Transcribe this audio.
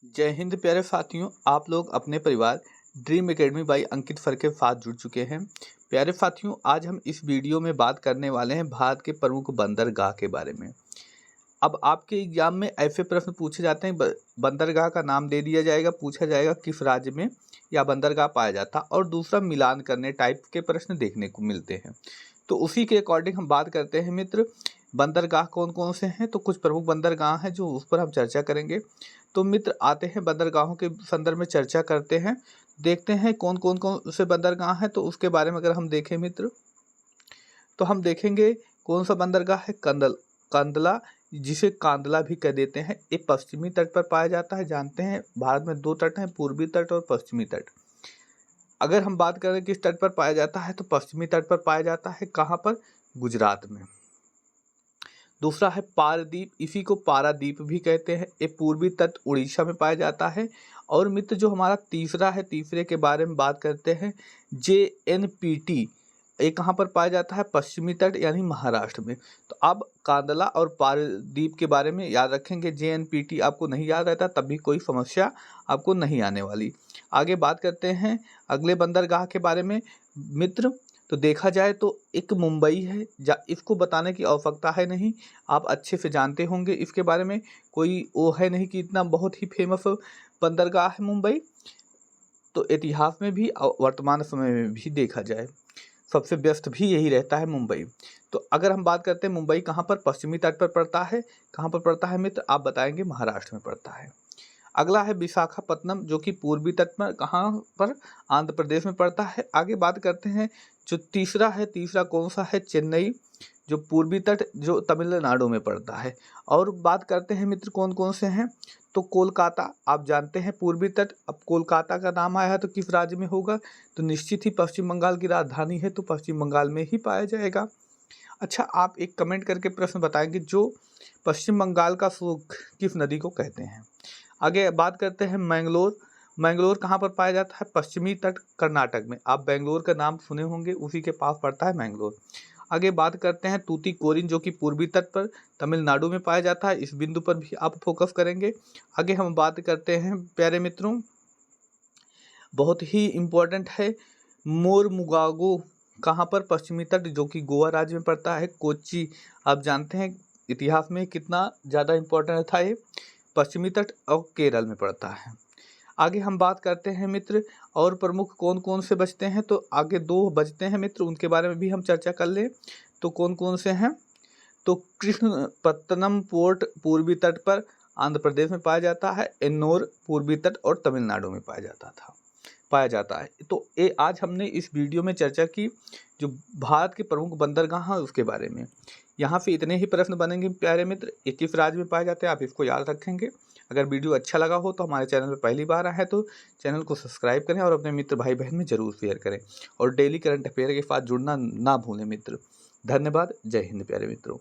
जय हिंद प्यारे साथियों, आप लोग अपने परिवार ड्रीम एकेडमी बाई अंकित फर के साथ जुड़ चुके हैं। प्यारे साथियों, आज हम इस वीडियो में बात करने वाले हैं भारत के प्रमुख बंदरगाह के बारे में। अब आपके एग्जाम में ऐसे प्रश्न पूछे जाते हैं, बंदरगाह का नाम दे दिया जाएगा, पूछा जाएगा किस राज्य में या बंदरगाह पाया जाता, और दूसरा मिलान करने टाइप के प्रश्न देखने को मिलते हैं। तो उसी के अकॉर्डिंग हम बात करते हैं मित्र, बंदरगाह कौन कौन से हैं। तो कुछ प्रमुख बंदरगाह हैं जो उस पर हम चर्चा करेंगे। तो मित्र आते हैं बंदरगाहों के संदर्भ में चर्चा करते हैं, देखते हैं कौन कौन से बंदरगाह हैं। तो उसके बारे में अगर हम देखें मित्र, तो हम देखेंगे कौन सा बंदरगाह है, कांदला, जिसे कांदला भी कह देते हैं। ये पश्चिमी तट पर पाया जाता है। जानते हैं भारत में दो तट हैं, पूर्वी तट और पश्चिमी तट। अगर हम बात करें किस तट पर पाया जाता है, तो पश्चिमी तट पर पाया जाता है। कहाँ पर? गुजरात में। दूसरा है पारदीप, इसी को पारादीप भी कहते हैं। ये पूर्वी तट उड़ीसा में पाया जाता है। और मित्र जो हमारा तीसरा है, तीसरे के बारे में बात करते हैं, JNPT। ये कहाँ पर पाया जाता है? पश्चिमी तट यानी महाराष्ट्र में। तो अब कांदला और पारदीप के बारे में याद रखेंगे। JNPT आपको नहीं याद रहता तब भी कोई समस्या आपको नहीं आने वाली। आगे बात करते हैं अगले बंदरगाह के बारे में मित्र। तो देखा जाए तो एक मुंबई है, इसको बताने की आवश्यकता है नहीं, आप अच्छे से जानते होंगे इसके बारे में। कोई वो है नहीं कि इतना बहुत ही फेमस बंदरगाह है मुंबई। तो इतिहास में भी और वर्तमान समय में भी देखा जाए सबसे व्यस्त भी यही रहता है, मुंबई। तो अगर हम बात करते हैं मुंबई कहाँ पर? पश्चिमी तट पर पड़ता है। कहाँ पर पड़ता है मित्र? आप बताएंगे महाराष्ट्र में पड़ता है। अगला है विशाखापत्तनम, जो कि पूर्वी तट पर, कहाँ पर? आंध्र प्रदेश में पड़ता है। आगे बात करते हैं जो तीसरा है, तीसरा कौन सा है? चेन्नई, जो पूर्वी तट जो तमिलनाडु में पड़ता है। और बात करते हैं मित्र कौन कौन से हैं, तो कोलकाता, आप जानते हैं पूर्वी तट। अब कोलकाता का नाम आया है तो किस राज्य में होगा? तो निश्चित ही पश्चिम बंगाल की राजधानी है, तो पश्चिम बंगाल में ही पाया जाएगा। अच्छा, आप एक कमेंट करके प्रश्न बताएंगे, जो पश्चिम बंगाल का सूख किस नदी को कहते हैं। आगे बात करते हैं मैंगलोर। मैंगलोर कहाँ पर पाया जाता है? पश्चिमी तट कर्नाटक में। आप बेंगलोर का नाम सुने होंगे, उसी के पास पड़ता है मैंगलोर। आगे बात करते हैं तूतीकोरिन, जो कि पूर्वी तट पर तमिलनाडु में पाया जाता है। इस बिंदु पर भी आप फोकस करेंगे। आगे हम बात करते हैं प्यारे मित्रों, बहुत ही इम्पोर्टेंट है, मोरमुगागो, कहाँ पर? पश्चिमी तट, जो कि गोवा राज्य में पड़ता है। कोच्चि, आप जानते हैं इतिहास में कितना ज़्यादा इम्पोर्टेंट था ये, पश्चिमी तट और केरल में पड़ता है। आगे हम बात करते हैं मित्र, और प्रमुख कौन कौन से बचते हैं। तो आगे दो बचते हैं मित्र, उनके बारे में भी हम चर्चा कर लें। तो कौन कौन से हैं? तो कृष्णपत्तनम पोर्ट पूर्वी तट पर आंध्र प्रदेश में पाया जाता है। एन्नोर पूर्वी तट और तमिलनाडु में पाया जाता है। तो ये आज हमने इस वीडियो में चर्चा की जो भारत के प्रमुख बंदरगाह हैं उसके बारे में। यहाँ से इतने ही प्रश्न बनेंगे प्यारे मित्र, ये किस राज्य में पाए जाते हैं, आप इसको याद रखेंगे। अगर वीडियो अच्छा लगा हो तो हमारे चैनल पर पहली बार आए हैं तो चैनल को सब्सक्राइब करें और अपने मित्र भाई बहन में जरूर शेयर करें, और डेली करंट अफेयर के साथ जुड़ना ना भूलें मित्र। धन्यवाद। जय हिंद प्यारे मित्रों।